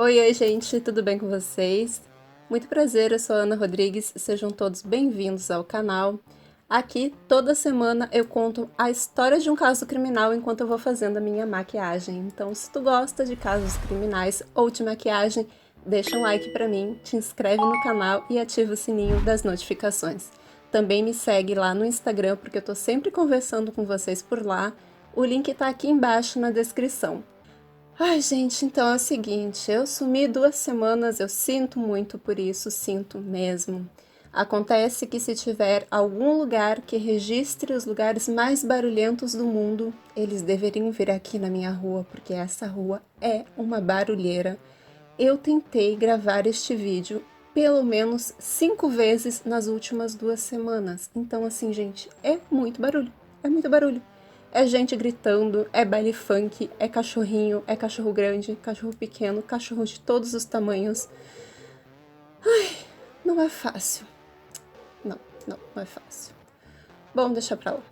Oi, gente, tudo bem com vocês? Muito prazer, eu sou a Ana Rodrigues, sejam todos bem-vindos ao canal. Aqui, toda semana, eu conto a história de um caso criminal enquanto eu vou fazendo a minha maquiagem. Então, se tu gosta de casos criminais ou de maquiagem, deixa um like pra mim, te inscreve no canal e ativa o sininho das notificações. Também me segue lá no Instagram, porque eu tô sempre conversando com vocês por lá. O link tá aqui embaixo na descrição. Ai, gente, então é o seguinte, eu sumi 2 semanas, eu sinto muito por isso, sinto mesmo. Acontece que se tiver algum lugar que registre os lugares mais barulhentos do mundo, eles deveriam vir aqui na minha rua, porque essa rua é uma barulheira. Eu tentei gravar este vídeo pelo menos 5 vezes nas últimas 2 semanas. Então, assim, gente, é muito barulho, é muito barulho. É gente gritando, é baile funk, é cachorrinho, é cachorro grande, cachorro pequeno, cachorro de todos os tamanhos. Não é fácil. Não é fácil. Bom, deixa pra lá.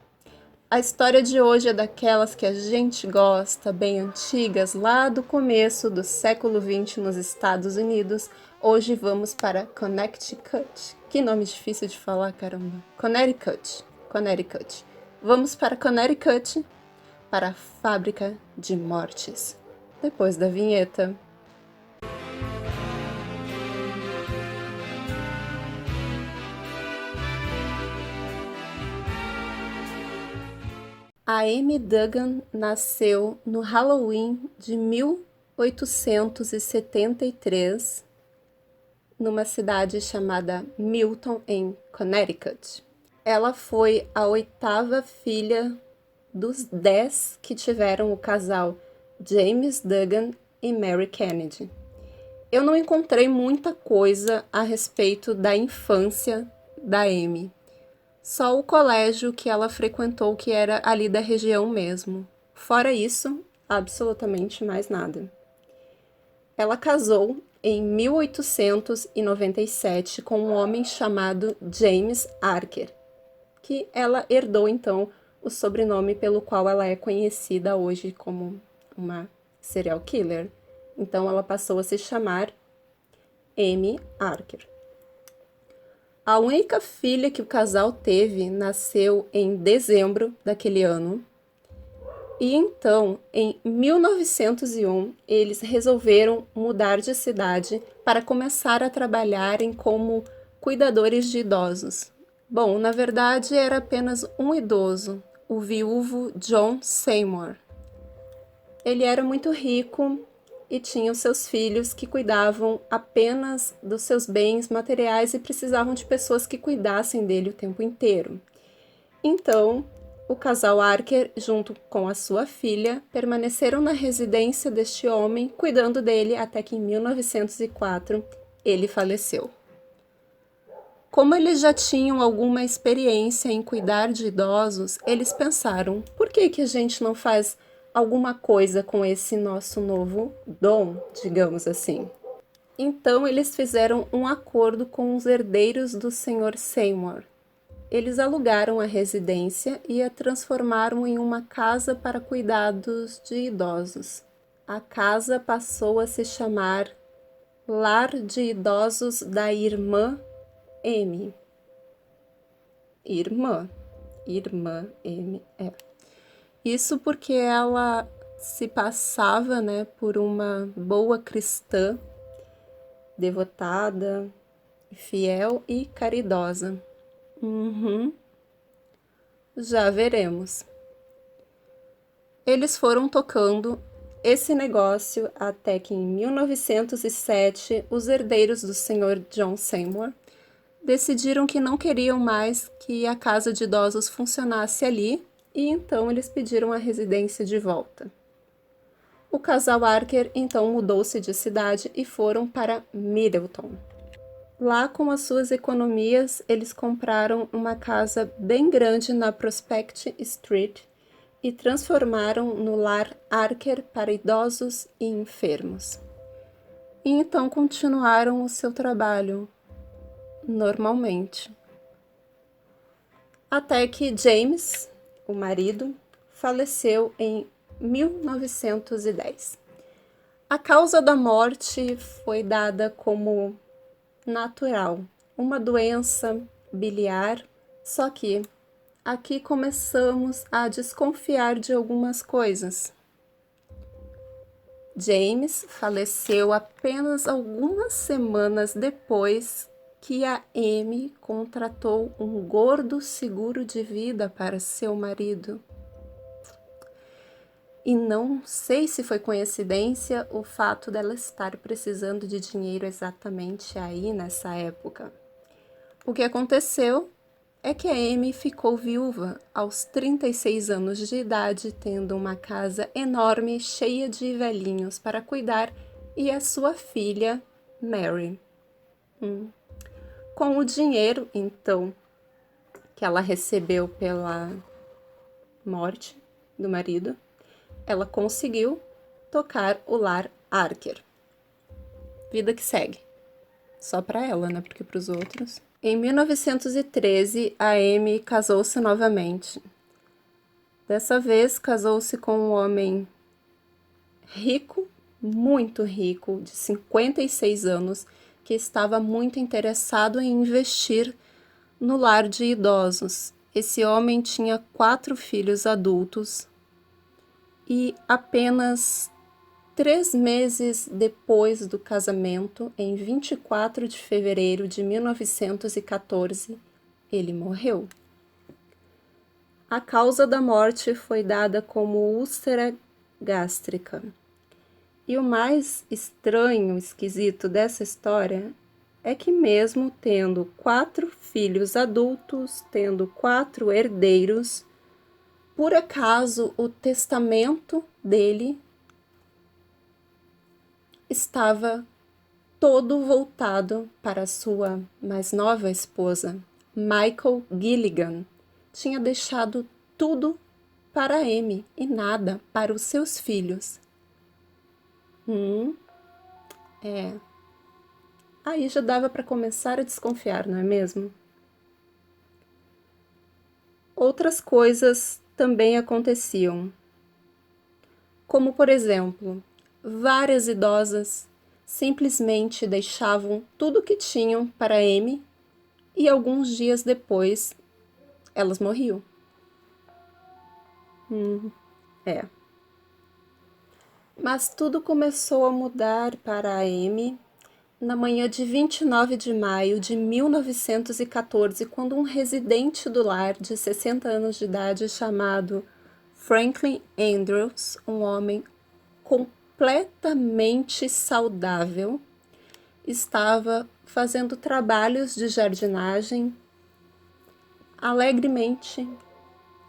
A história de hoje é daquelas que a gente gosta, bem antigas, lá do começo do século XX nos Estados Unidos. Hoje vamos para Connecticut. Que nome difícil de falar, caramba. Connecticut. Vamos para Connecticut, para a fábrica de mortes. Depois da vinheta. A Amy Duggan nasceu no Halloween de 1873, numa cidade chamada Milton, em Connecticut. Ela foi a 8ª filha dos 10 que tiveram o casal James Duggan e Mary Kennedy. Eu não encontrei muita coisa a respeito da infância da Amy. Só o colégio que ela frequentou, que era ali da região mesmo. Fora isso, absolutamente mais nada. Ela casou em 1897 com um homem chamado James Archer, que ela herdou então o sobrenome pelo qual ela é conhecida hoje como uma serial killer. Então ela passou a se chamar Amy Archer. A única filha que o casal teve nasceu em dezembro daquele ano. E então, em 1901, eles resolveram mudar de cidade para começar a trabalharem como cuidadores de idosos. Bom, na verdade era apenas um idoso, o viúvo John Seymour. Ele era muito rico e tinha os seus filhos que cuidavam apenas dos seus bens materiais e precisavam de pessoas que cuidassem dele o tempo inteiro. Então, o casal Archer, junto com a sua filha, permaneceram na residência deste homem, cuidando dele até que em 1904 ele faleceu. Como eles já tinham alguma experiência em cuidar de idosos, eles pensaram, por que a gente não faz alguma coisa com esse nosso novo dom, digamos assim? Então eles fizeram um acordo com os herdeiros do Sr. Seymour. Eles alugaram a residência e a transformaram em uma casa para cuidados de idosos. A casa passou a se chamar Lar de Idosos da Irmã Amy. Irmã Amy, é. Isso porque ela se passava, né, por uma boa cristã, devotada, fiel e caridosa. Já veremos. Eles foram tocando esse negócio até que em 1907 os herdeiros do Sr. John Seymour decidiram que não queriam mais que a casa de idosos funcionasse ali e então eles pediram a residência de volta. O casal Archer então mudou-se de cidade e foram para Middleton. Lá, com as suas economias, eles compraram uma casa bem grande na Prospect Street e transformaram no lar Archer para idosos e enfermos. E então continuaram o seu trabalho normalmente. Até que James, o marido, faleceu em 1910. A causa da morte foi dada como natural, uma doença biliar, só que aqui começamos a desconfiar de algumas coisas. James faleceu apenas algumas semanas depois que a Amy contratou um gordo seguro de vida para seu marido. E não sei se foi coincidência o fato dela estar precisando de dinheiro exatamente aí nessa época. O que aconteceu é que a Amy ficou viúva aos 36 anos de idade, tendo uma casa enorme, cheia de velhinhos para cuidar, e a sua filha, Mary. Com o dinheiro, então, que ela recebeu pela morte do marido, ela conseguiu tocar o lar Archer. Vida que segue. Só para ela, né? Porque para os outros. Em 1913, a Amy casou-se novamente. Dessa vez, casou-se com um homem rico, muito rico, de 56 anos, que estava muito interessado em investir no lar de idosos. Esse homem tinha 4 filhos adultos e apenas 3 meses depois do casamento, em 24 de fevereiro de 1914, ele morreu. A causa da morte foi dada como úlcera gástrica. E o mais estranho, esquisito dessa história é que mesmo tendo 4 filhos adultos, tendo 4 herdeiros, por acaso o testamento dele estava todo voltado para sua mais nova esposa, Michael Gilligan. Tinha deixado tudo para Amy e nada para os seus filhos. Aí já dava para começar a desconfiar, não é mesmo? Outras coisas também aconteciam. Como, por exemplo, várias idosas simplesmente deixavam tudo o que tinham para Amy e alguns dias depois elas morriam. Mas tudo começou a mudar para a Amy na manhã de 29 de maio de 1914, quando um residente do lar de 60 anos de idade chamado Franklin Andrews, um homem completamente saudável, estava fazendo trabalhos de jardinagem alegremente,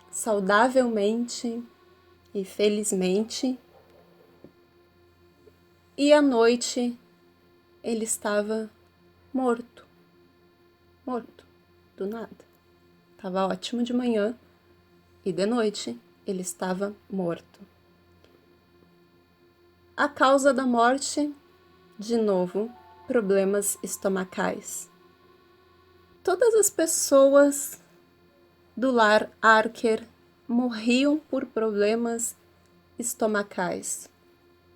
saudavelmente e felizmente. E à noite ele estava morto, do nada. Estava ótimo de manhã e de noite ele estava morto. A causa da morte, de novo, problemas estomacais. Todas as pessoas do lar Archer morriam por problemas estomacais.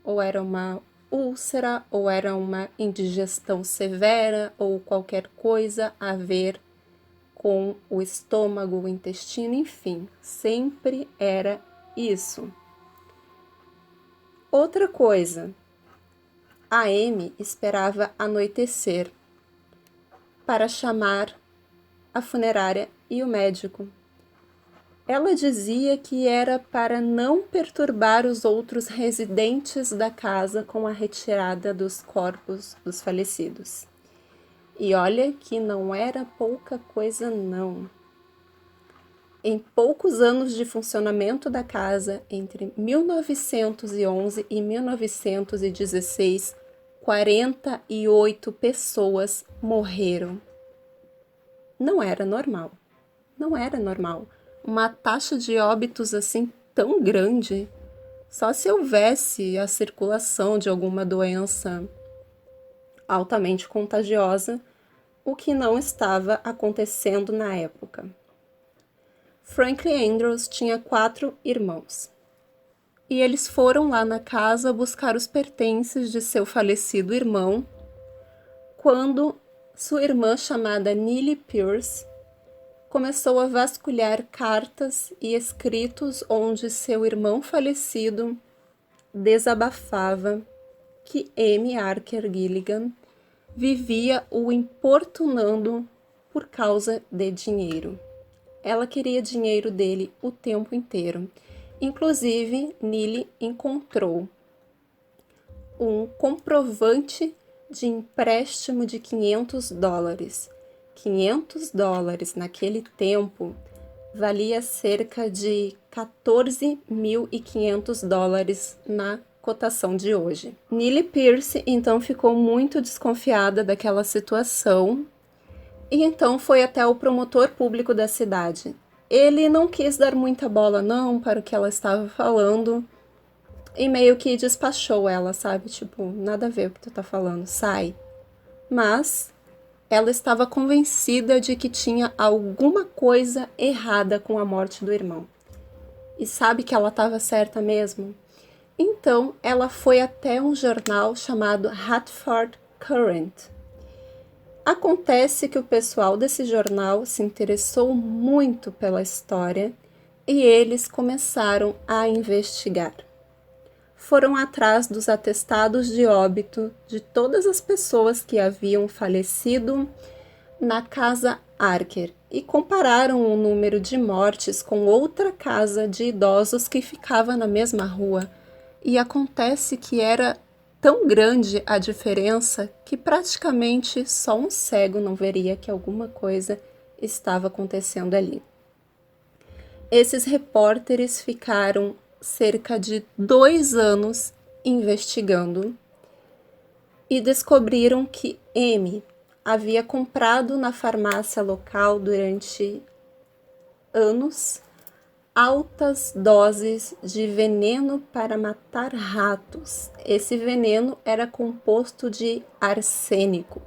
Ou era uma úlcera, ou era uma indigestão severa, ou qualquer coisa a ver com o estômago, o intestino, enfim, sempre era isso. Outra coisa, a Amy esperava anoitecer para chamar a funerária e o médico. Ela dizia que era para não perturbar os outros residentes da casa com a retirada dos corpos dos falecidos. E olha que não era pouca coisa, não. Em poucos anos de funcionamento da casa, entre 1911 e 1916, 48 pessoas morreram. Não era normal. Não era normal. Uma taxa de óbitos assim tão grande, só se houvesse a circulação de alguma doença altamente contagiosa, o que não estava acontecendo na época. Franklin Andrews tinha 4 irmãos e eles foram lá na casa buscar os pertences de seu falecido irmão, quando sua irmã, chamada Neely Pierce, começou a vasculhar cartas e escritos onde seu irmão falecido desabafava que Amy Archer Gilligan vivia o importunando por causa de dinheiro. Ela queria dinheiro dele o tempo inteiro. Inclusive, Neely encontrou um comprovante de empréstimo de $500. $500 naquele tempo valia cerca de $14.500 na cotação de hoje. Neely Pierce então ficou muito desconfiada daquela situação e então foi até o promotor público da cidade. Ele não quis dar muita bola não para o que ela estava falando e meio que despachou ela, sabe? Tipo, nada a ver o que tu tá falando, sai. Mas ela estava convencida de que tinha alguma coisa errada com a morte do irmão. E sabe que ela estava certa mesmo? Então, ela foi até um jornal chamado Hartford Courant. Acontece que o pessoal desse jornal se interessou muito pela história e eles começaram a investigar. Foram atrás dos atestados de óbito de todas as pessoas que haviam falecido na casa Archer e compararam o número de mortes com outra casa de idosos que ficava na mesma rua. E acontece que era tão grande a diferença que praticamente só um cego não veria que alguma coisa estava acontecendo ali. Esses repórteres ficaram cerca de 2 anos investigando e descobriram que Amy havia comprado na farmácia local durante anos altas doses de veneno para matar ratos. Esse veneno era composto de arsênico.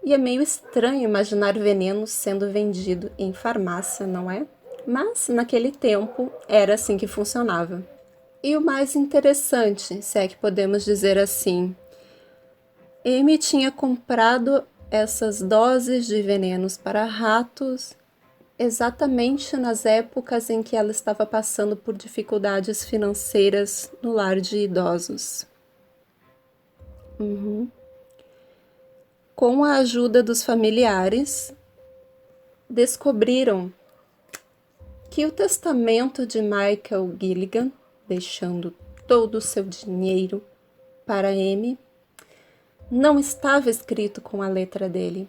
E é meio estranho imaginar veneno sendo vendido em farmácia, não é? Mas naquele tempo era assim que funcionava. E o mais interessante, se é que podemos dizer assim, Amy tinha comprado essas doses de venenos para ratos exatamente nas épocas em que ela estava passando por dificuldades financeiras no lar de idosos. Com a ajuda dos familiares, descobriram que o testamento de Michael Gilligan, deixando todo o seu dinheiro para Amy, não estava escrito com a letra dele.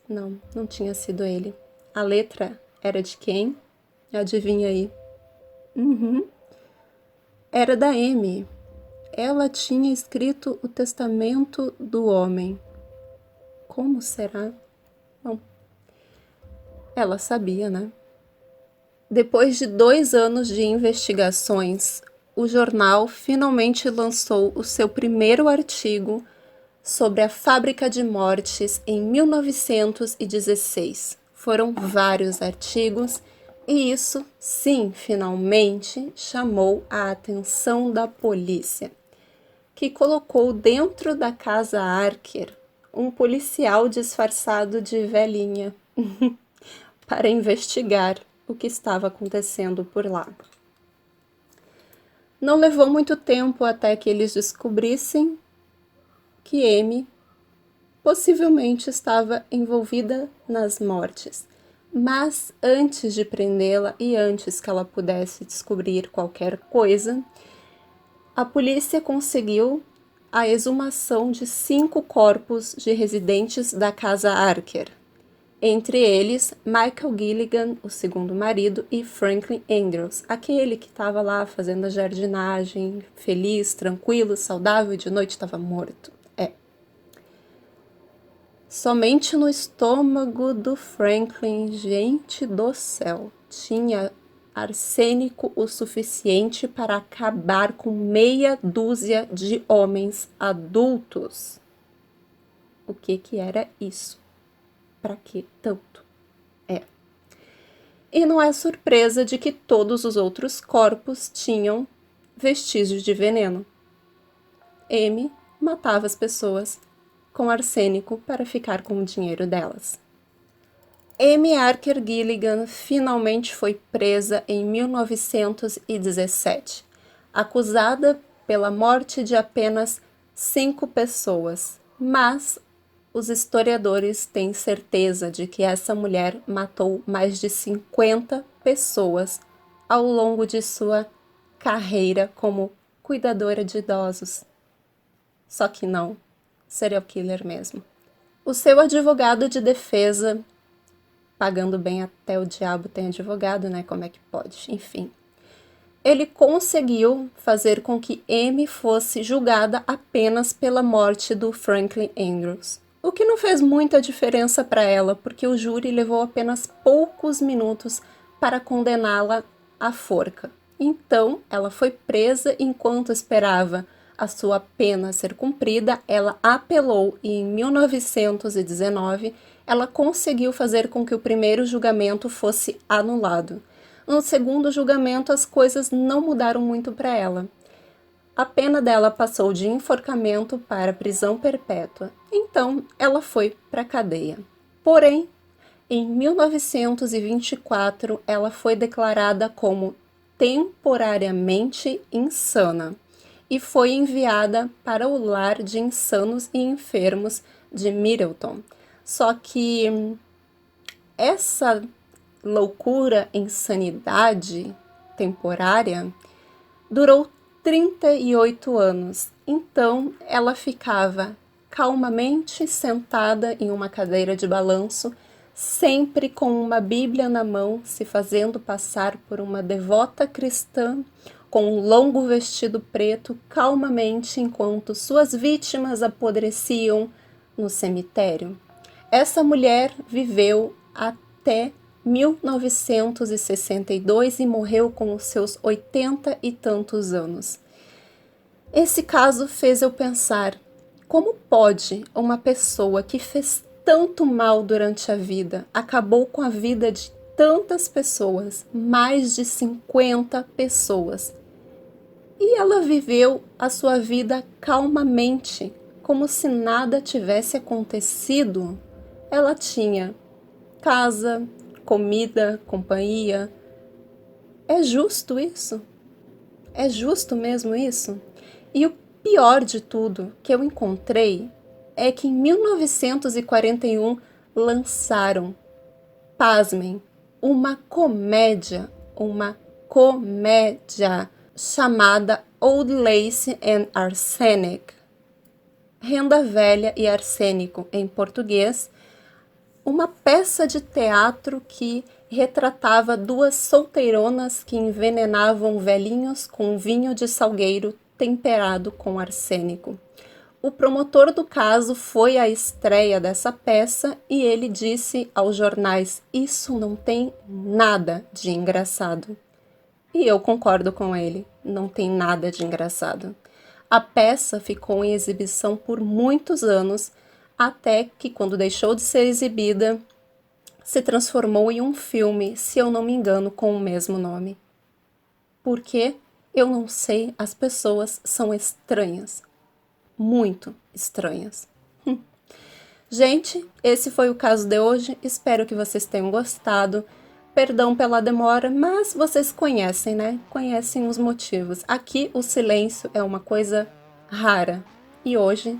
Não tinha sido ele. A letra era de quem? Adivinha aí? Era da Amy. Ela tinha escrito o testamento do homem. Como será? Bom, ela sabia, né? Depois de 2 anos de investigações, o jornal finalmente lançou o seu primeiro artigo sobre a fábrica de mortes em 1916. Foram vários artigos e isso, sim, finalmente chamou a atenção da polícia, que colocou dentro da casa Archer um policial disfarçado de velhinha para investigar o que estava acontecendo por lá. Não levou muito tempo até que eles descobrissem que Amy possivelmente estava envolvida nas mortes. Mas antes de prendê-la e antes que ela pudesse descobrir qualquer coisa, a polícia conseguiu a exumação de 5 corpos de residentes da casa Archer. Entre eles, Michael Gilligan, o segundo marido, e Franklin Andrews, aquele que estava lá fazendo a jardinagem, feliz, tranquilo, saudável e de noite estava morto. Somente no estômago do Franklin, gente do céu, tinha arsênico o suficiente para acabar com meia dúzia de homens adultos. O que era isso? Para que tanto? E não é surpresa de que todos os outros corpos tinham vestígios de veneno. Amy matava as pessoas com arsênico para ficar com o dinheiro delas. Amy Archer Gilligan finalmente foi presa em 1917, acusada pela morte de apenas 5 pessoas, mas os historiadores têm certeza de que essa mulher matou mais de 50 pessoas ao longo de sua carreira como cuidadora de idosos. Só que não, serial killer mesmo. O seu advogado de defesa, pagando bem até o diabo tem advogado, né? Como é que pode? Enfim. Ele conseguiu fazer com que Amy fosse julgada apenas pela morte do Franklin Andrews. O que não fez muita diferença para ela, porque o júri levou apenas poucos minutos para condená-la à forca. Então, ela foi presa enquanto esperava a sua pena ser cumprida. Ela apelou e em 1919 ela conseguiu fazer com que o primeiro julgamento fosse anulado. No segundo julgamento, as coisas não mudaram muito para ela. A pena dela passou de enforcamento para prisão perpétua. Então, ela foi para a cadeia. Porém, em 1924, ela foi declarada como temporariamente insana e foi enviada para o lar de insanos e enfermos de Middleton. Só que essa loucura, insanidade temporária, durou 38 anos. Então, ela ficava calmamente sentada em uma cadeira de balanço, sempre com uma Bíblia na mão, se fazendo passar por uma devota cristã, com um longo vestido preto, calmamente, enquanto suas vítimas apodreciam no cemitério. Essa mulher viveu até 1962 e morreu com os seus 80 e tantos anos. Esse caso fez eu pensar, como pode uma pessoa que fez tanto mal durante a vida, acabou com a vida de tantas pessoas, mais de 50 pessoas, e ela viveu a sua vida calmamente, como se nada tivesse acontecido. Ela tinha casa, comida, companhia. É justo isso? É justo mesmo isso? E o pior de tudo que eu encontrei é que em 1941 lançaram, pasmem, uma comédia chamada Old Lace and Arsenic, Renda Velha e Arsênico em português, uma peça de teatro que retratava 2 solteironas que envenenavam velhinhos com vinho de salgueiro temperado com arsênico. O promotor do caso foi à estreia dessa peça e ele disse aos jornais: "Isso não tem nada de engraçado." E eu concordo com ele, não tem nada de engraçado. A peça ficou em exibição por muitos anos, até que, quando deixou de ser exibida, se transformou em um filme, se eu não me engano, com o mesmo nome. Por quê? Eu não sei, as pessoas são estranhas. Muito estranhas. Gente, esse foi o caso de hoje, espero que vocês tenham gostado. Perdão pela demora, mas vocês conhecem, né? Conhecem os motivos. Aqui o silêncio é uma coisa rara. E hoje,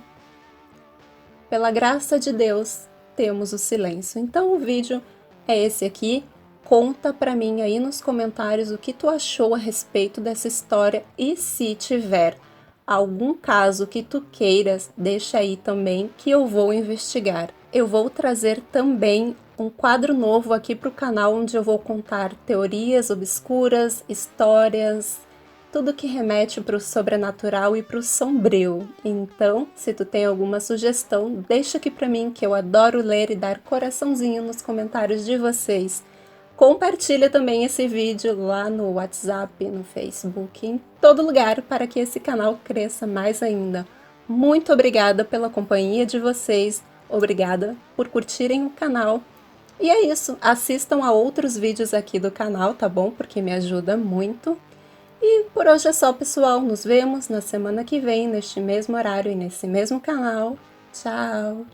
pela graça de Deus, temos o silêncio. Então o vídeo é esse aqui. Conta pra mim aí nos comentários o que tu achou a respeito dessa história. E se tiver algum caso que tu queiras, deixa aí também que eu vou investigar. Eu vou trazer também um quadro novo aqui para o canal, onde eu vou contar teorias obscuras, histórias, tudo que remete para o sobrenatural e para o sombrio. Então, se tu tem alguma sugestão, deixa aqui para mim, que eu adoro ler e dar coraçãozinho nos comentários de vocês. Compartilha também esse vídeo lá no WhatsApp, no Facebook, em todo lugar, para que esse canal cresça mais ainda. Muito obrigada pela companhia de vocês, obrigada por curtirem o canal. E é isso, assistam a outros vídeos aqui do canal, tá bom? Porque me ajuda muito. E por hoje é só, pessoal. Nos vemos na semana que vem, neste mesmo horário e nesse mesmo canal. Tchau!